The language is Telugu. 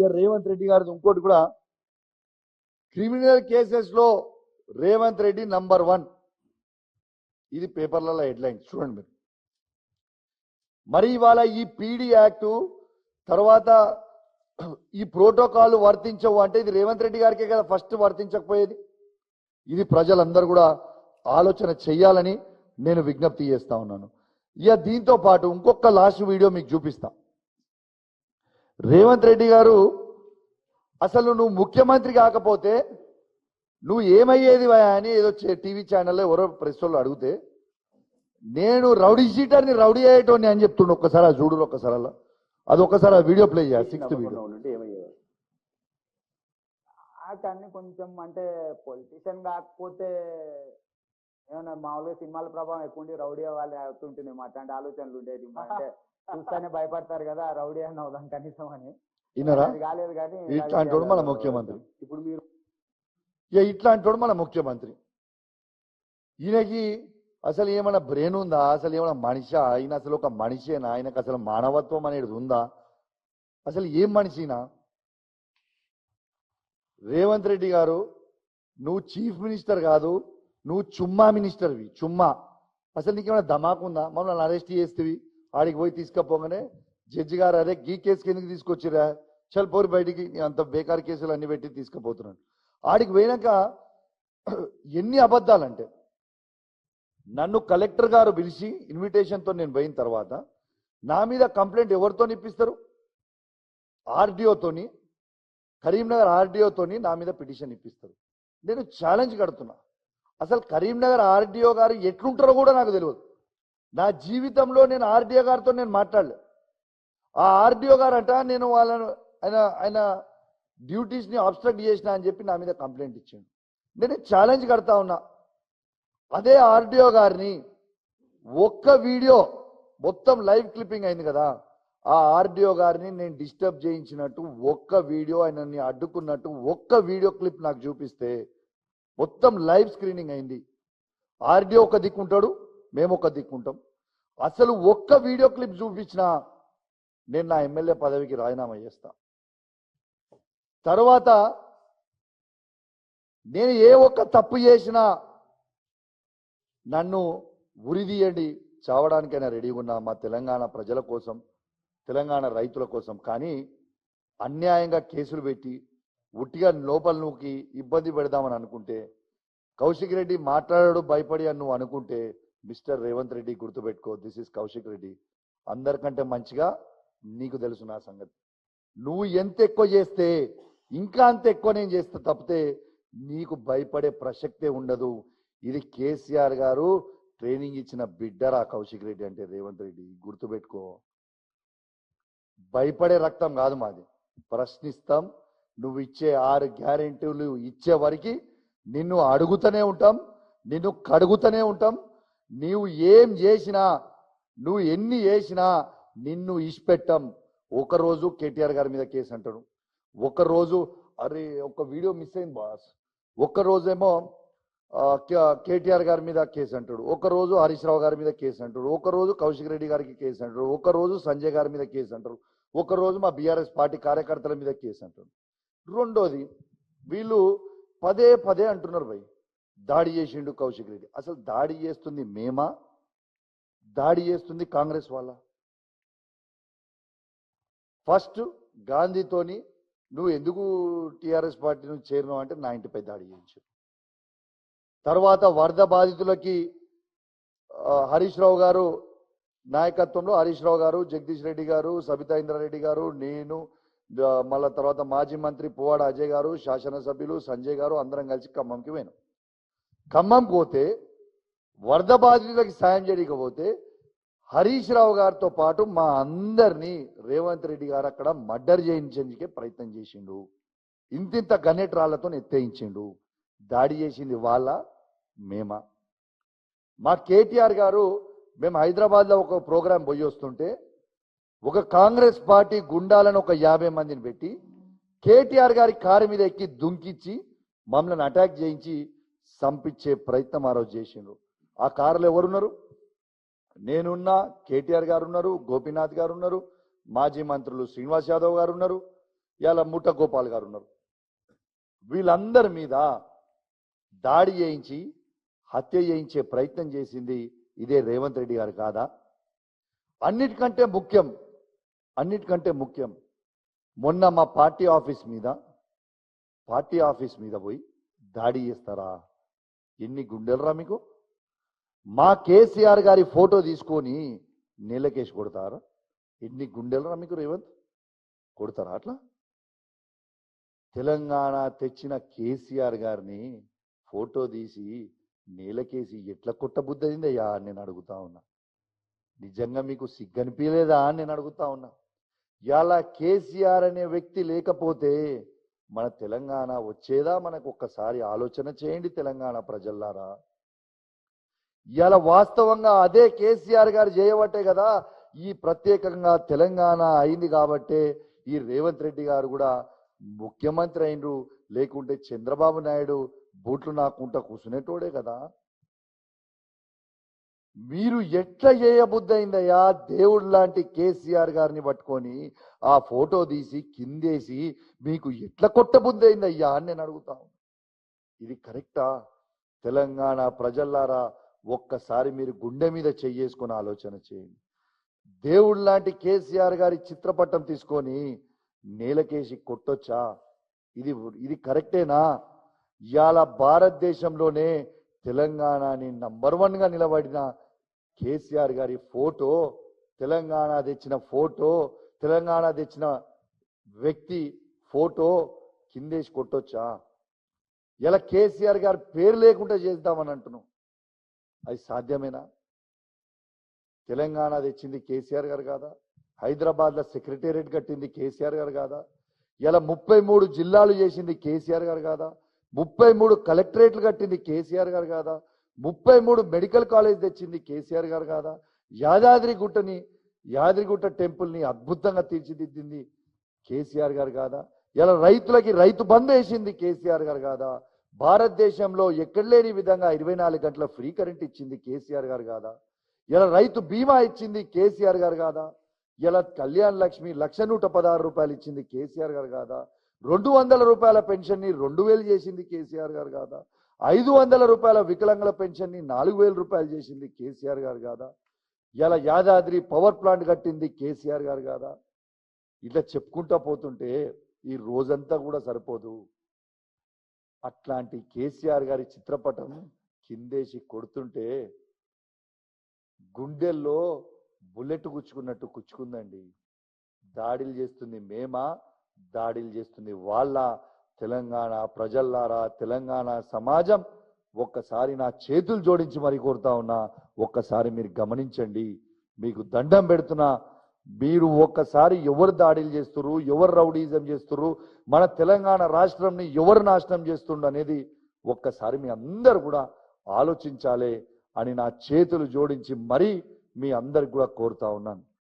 ఇక రేవంత్ రెడ్డి గారిది ఇంకోటి కూడా, క్రిమినల్ కేసెస్ లో రేవంత్ రెడ్డి నంబర్ 1. ఇది పేపర్లలో హెడ్లైన్స్ చూడండి మీరు. మరి ఇవాళ ఈ పీడీ యాక్ట్ తర్వాత ఈ ప్రోటోకాల్ వర్తించవు అంటే ఇది రేవంత్ రెడ్డి గారికే కదా ఫస్ట్ వర్తించకపోయేది. ఇది ప్రజలందరూ కూడా ఆలోచన చెయ్యాలని నేను విజ్ఞప్తి చేస్తా ఉన్నాను. ఇక దీంతో పాటు ఇంకొక లాస్ట్ వీడియో మీకు చూపిస్తా. రేవంత్ రెడ్డి గారు అసలు నువ్వు ముఖ్యమంత్రి కాకపోతే నువ్వు ఏమయ్యేది అని ఏదో టీవీ ఛానల్లో ఎవరో ప్రెస్ వాళ్ళు అడిగితే, నేను రౌడీ షీటర్ని రౌడీ అయ్యేటోని అని చెప్తుండే. ఒక్కసారి ఆ చూడు, ఒక్కసారి అలా అది ఒక్కసారి ఆ వీడియో ప్లే చేయాలి. 6th video. అన్ని కొంచెం అంటే పొలిటీషియన్ కాకపోతే ఏమన్నా మామూలుగా సినిమాల ప్రభావం ఎక్కువ ఉండి రౌడీ వాళ్ళు అవుతుంటుంది. అట్లాంటి ఆలోచనలు ఉండేది. అంటే చూస్తానే భయపడతారు కదా రౌడీ అని అవుదాం కనీసం అని. అది కాలేదు కానీ ఇట్లాంటి మన ముఖ్యమంత్రి. ఇప్పుడు మీరు ఇట్లాంటి మన ముఖ్యమంత్రి. ఈయనకి అసలు ఏమైనా బ్రెయిన్ ఉందా? అసలు ఏమైనా మనిషి? ఆయన అసలు ఒక మనిషేనా? ఆయనకు అసలు మానవత్వం అనేది ఉందా? అసలు ఏం మనిషినా? రేవంత్ రెడ్డి గారు, నువ్వు చీఫ్ మినిస్టర్ కాదు, నువ్వు చుమ్మా మినిస్టర్వి. చుమ్మా. అసలు నీకేమైనా ధమాకు ఉందా? మమ్మల్ని అరెస్ట్ చేస్తేవి, ఆడికి పోయి తీసుకపోగానే జడ్జి గారు అరే ఈ కేసుకి ఎందుకు తీసుకొచ్చిరా, చల్ పోరు బయటికి, అంత బేకార్ కేసులు అన్ని పెట్టి తీసుకుపోతున్నాడు. ఆడికి పోయినాక ఎన్ని అబద్ధాలంటే, నన్ను కలెక్టర్ గారు పిలిచి ఇన్విటేషన్తో నేను పోయిన తర్వాత నా మీద కంప్లైంట్ ఎవరితో ఇప్పిస్తారు? ఆర్డీఓతోని, కరీంనగర్ ఆర్డీఓతోని నా మీద పిటిషన్ ఇప్పిస్తారు. నేను ఛాలెంజ్ కడుతున్నా. అసలు కరీంనగర్ ఆర్డీఓ గారు ఎట్లుంటారో కూడా నాకు తెలియదు. నా జీవితంలో నేను ఆర్డీఓ గారితో నేను మాట్లాడలే. ఆ ఆర్డీఓ గారు అంట నేను వాళ్ళను ఆయన డ్యూటీస్ని అబ్స్ట్రక్ట్ చేసిన అని చెప్పి నా మీద కంప్లైంట్ ఇచ్చాను. నేను ఛాలెంజ్ కడతా ఉన్నా. అదే ఆర్డీఓ గారిని ఒక్క వీడియో మొత్తం లైవ్ క్లిప్పింగ్ అయింది కదా, ఆ ఆర్డీఓ గారిని నేను డిస్టర్బ్ చేయించినట్టు ఒక్క వీడియో, ఆయనని అడ్డుకున్నట్టు ఒక్క వీడియో క్లిప్ నాకు చూపిస్తే, మొత్తం లైవ్ స్క్రీనింగ్ అయింది. ఆర్డీఓ ఒక దిక్కుంటాడు, మేము ఒక దిక్కుంటాం. అసలు ఒక్క వీడియో క్లిప్ చూపించినా నేను నా ఎమ్మెల్యే పదవికి రాజీనామా చేస్తా. తర్వాత నేను ఏ ఒక్క తప్పు చేసినా నన్ను ఉరిదీయండి, చావడానికైనా రెడీగా ఉన్నా మా తెలంగాణ ప్రజల కోసం, తెలంగాణ రైతుల కోసం. కానీ అన్యాయంగా కేసులు పెట్టి ఉట్టిగా లోపల నూకి ఇబ్బంది పెడదామని అనుకుంటే, కౌశిక్ రెడ్డి మాట్లాడాడు భయపడి అని నువ్వు అనుకుంటే, మిస్టర్ రేవంత్ రెడ్డి గుర్తుపెట్టుకో, దిస్ ఇస్ కౌశిక్ రెడ్డి. అందరికంటే మంచిగా నీకు తెలుసు నా సంగతి. నువ్వు ఎంత ఎక్కువ చేస్తే ఇంకా అంత ఎక్కువ నేను చేస్తా తప్పితే నీకు భయపడే ప్రసక్తే ఉండదు. ఇది కేసీఆర్ గారు ట్రైనింగ్ ఇచ్చిన బిడ్డరా కౌశిక్ రెడ్డి అంటే రేవంత్ రెడ్డి, గుర్తుపెట్టుకో. భయపడే రక్తం కాదు మాది, ప్రశ్నిస్తాం. నువ్వు ఇచ్చే 6 గ్యారెంటీలు ఇచ్చే వరకు నిన్ను అడుగుతూనే ఉంటాం, నిన్ను కడుగుతూనే ఉంటాం. నీవు ఏం చేసినా, నువ్వు ఎన్ని చేసినా నిన్ను ఇష్టపెట్టాం. ఒకరోజు కేటీఆర్ గారి మీద కేసు అంటాడు, ఒకరోజు అరే ఒక వీడియో మిస్ అయింది బాస్, ఒక్కరోజేమో కేటీఆర్ గారి మీద కేసు అంటాడు, ఒకరోజు హరీష్ రావు గారి మీద కేసు అంటాడు, ఒకరోజు కౌశిక్ రెడ్డి గారికి కేసు అంటాడు, ఒకరోజు సంజయ్ గారి మీద కేసు అంటారు, ఒకరోజు మా బీఆర్ఎస్ పార్టీ కార్యకర్తల మీద కేసు అంటాడు. రెండోది వీళ్ళు పదే పదే అంటున్నారు భయ్ దాడి చేసిండు కౌశిక్ రెడ్డి. అసలు దాడి చేస్తుంది మేమా, దాడి చేస్తుంది కాంగ్రెస్ వాళ్ళ? ఫస్ట్ గాంధీతోని నువ్వు ఎందుకు టీఆర్ఎస్ పార్టీ నుంచి చేరినావు అంటే నా ఇంటిపై దాడి చేయించారు. తర్వాత వరద బాధితులకి హరీష్ రావు గారు నాయకత్వంలో, హరీష్ రావు గారు, జగదీష్ రెడ్డి గారు, సబితా ఇంద్రారెడ్డి గారు, నేను, మళ్ళా తర్వాత మాజీ మంత్రి పువ్వాడ అజయ్ గారు, శాసనసభ్యులు సంజయ్ గారు అందరం కలిసి ఖమ్మంకి పోయినాం. ఖమ్మం పోతే వరద బాధితులకి సాయం చేయకపోతే హరీష్ రావు గారితో పాటు మా అందరినీ రేవంత్ రెడ్డి గారు అక్కడ మర్డర్ చేయించేందుకే ప్రయత్నం చేసిండు. ఇంతింత గన్నెట్ రాళ్లతో ఎత్తేయించిండు. దాడి చేసింది వాళ్ళ మేమా? మా కేటీఆర్ గారు, మేము హైదరాబాద్లో ఒక ప్రోగ్రాం పోయి వస్తుంటే ఒక కాంగ్రెస్ పార్టీ గుండాలను ఒక 50 మందిని పెట్టి కేటీఆర్ గారి కారు మీద ఎక్కి దుంకిచ్చి మమ్మల్ని అటాక్ చేయించి సంపించే ప్రయత్నం ఆ రోజు చేసిండ్రు. ఆ కారులో ఎవరున్నారు? నేనున్నా, కేటీఆర్ గారు ఉన్నారు, గోపీనాథ్ గారు ఉన్నారు, మాజీ మంత్రులు శ్రీనివాస్ యాదవ్ గారు ఉన్నారు, ఇలా ముఠ గోపాల్ గారు ఉన్నారు. వీళ్ళందరి మీద దాడి చేయించి హత్య చేయించే ప్రయత్నం చేసింది ఇదే రేవంత్ రెడ్డి గారు కాదా? అన్నిటికంటే ముఖ్యం మొన్న మా పార్టీ ఆఫీస్ మీద పోయి దాడి చేస్తారా? ఎన్ని గుండెలరా మీకు? మా కేసీఆర్ గారి ఫోటో తీసుకొని నీళ్ళకేసి కొడతారా? ఎన్ని గుండెలరా మీకు? రేవంత్ కొడతారా అట్లా? తెలంగాణ తెచ్చిన కేసీఆర్ గారిని ఫోటో తీసి నేలకేసి ఎట్లా కొట్టబుద్దయిందయ్యా అని నేను అడుగుతా ఉన్నా. నిజంగా మీకు సిగ్గనిపించలేదా అని నేను అడుగుతా ఉన్నా. ఇలా కేసీఆర్ అనే వ్యక్తి లేకపోతే మన తెలంగాణ వచ్చేదా? మనకు ఒక్కసారి ఆలోచన చేయండి తెలంగాణ ప్రజల్లారా. ఇలా వాస్తవంగా అదే కేసీఆర్ గారు చేయబట్టే కదా ఈ ప్రత్యేకంగా తెలంగాణ అయింది. కాబట్టే ఈ రేవంత్ రెడ్డి గారు కూడా ముఖ్యమంత్రి అయినరు. లేకుంటే చంద్రబాబు నాయుడు బూట్లు నాకుంటా కూర్చునేటోడే కదా. మీరు ఎట్లా చేయబుద్దయిందయ్యా? దేవుడు లాంటి కేసీఆర్ గారిని పట్టుకొని ఆ ఫోటో తీసి కిందేసి మీకు ఎట్లా కొట్టబుద్దయిందయ్యా అని నేను అడుగుతాను. ఇది కరెక్టా? తెలంగాణ ప్రజల్లారా ఒక్కసారి మీరు గుండె మీద చెయ్యేసుకొని ఆలోచన చేయండి. దేవుడు లాంటి కేసీఆర్ గారి చిత్రపటం తీసుకొని నేలకేసి కొట్టొచ్చా? ఇది కరెక్టేనా? ఇవాళ భారతదేశంలోనే తెలంగాణని నంబర్ 1 గా నిలబడిన కేసీఆర్ గారి ఫోటో, తెలంగాణ తెచ్చిన ఫోటో, తెలంగాణ తెచ్చిన వ్యక్తి ఫోటో కిందేసి కొట్టొచ్చా? ఇలా కేసీఆర్ గారి పేరు లేకుండా చేద్దామని అంటున్నాం. అది సాధ్యమేనా? తెలంగాణ తెచ్చింది కేసీఆర్ గారు కాదా? హైదరాబాద్లో సెక్రటేరియట్ కట్టింది కేసీఆర్ గారు కాదా? ఇలా 33 జిల్లాలు చేసింది కేసీఆర్ గారు కాదా? 33 కలెక్టరేట్లు కట్టింది కేసీఆర్ గారు కాదా? 33 మెడికల్ కాలేజ్ తెచ్చింది కేసీఆర్ గారు కాదా? యాదగిరిగుట్ట టెంపుల్ని అద్భుతంగా తీర్చిదిద్దింది కేసీఆర్ గారు కాదా? ఇలా రైతులకి రైతు బంద్ వేసింది కేసీఆర్ గారు కాదా? భారతదేశంలో ఎక్కడ లేని విధంగా 24 గంటల ఫ్రీ కరెంట్ ఇచ్చింది కేసీఆర్ గారు కాదా? ఇలా రైతు బీమా ఇచ్చింది కేసీఆర్ గారు కాదా? ఇలా కళ్యాణ్ లక్ష్మి 1,116 రూపాయలు ఇచ్చింది కేసీఆర్ గారు కాదా? 200 రూపాయల పెన్షన్ ని 2,000 చేసింది కేసీఆర్ గారు కాదా? 500 రూపాయల వికలాంగుల పెన్షన్ ని 4,000 రూపాయలు చేసింది కేసీఆర్ గారు కాదా? ఇలా యాదాద్రి పవర్ ప్లాంట్ కట్టింది కేసీఆర్ గారు కాదా? ఇట్లా చెప్పుకుంటా పోతుంటే ఈ రోజంతా కూడా సరిపోదు. అట్లాంటి కేసీఆర్ గారి చిత్రపటం కిందేసి కొడుతుంటే గుండెల్లో బుల్లెట్ గుచ్చుకున్నట్టు గుచ్చుకుందండి. దాడులు చేస్తుంది మేమా? దాడులు చేస్తుంది వాళ్ళ? తెలంగాణ ప్రజల్లారా, తెలంగాణ సమాజం ఒక్కసారి నా చేతులు జోడించి మరి కోరుతా ఉన్నా, ఒక్కసారి మీరు గమనించండి. మీకు దండం పెడుతున్నా. మీరు ఒక్కసారి ఎవరు దాడులు చేస్తున్నారు, ఎవరు రౌడీజం చేస్తున్నారు, మన తెలంగాణ రాష్ట్రంని ఎవరు నాశనం చేస్తుండ్రు అనేది ఒక్కసారి మీ అందరు కూడా ఆలోచించాలి అని నా చేతులు జోడించి మరీ మీ అందరికి కూడా కోరుతా ఉన్నాను.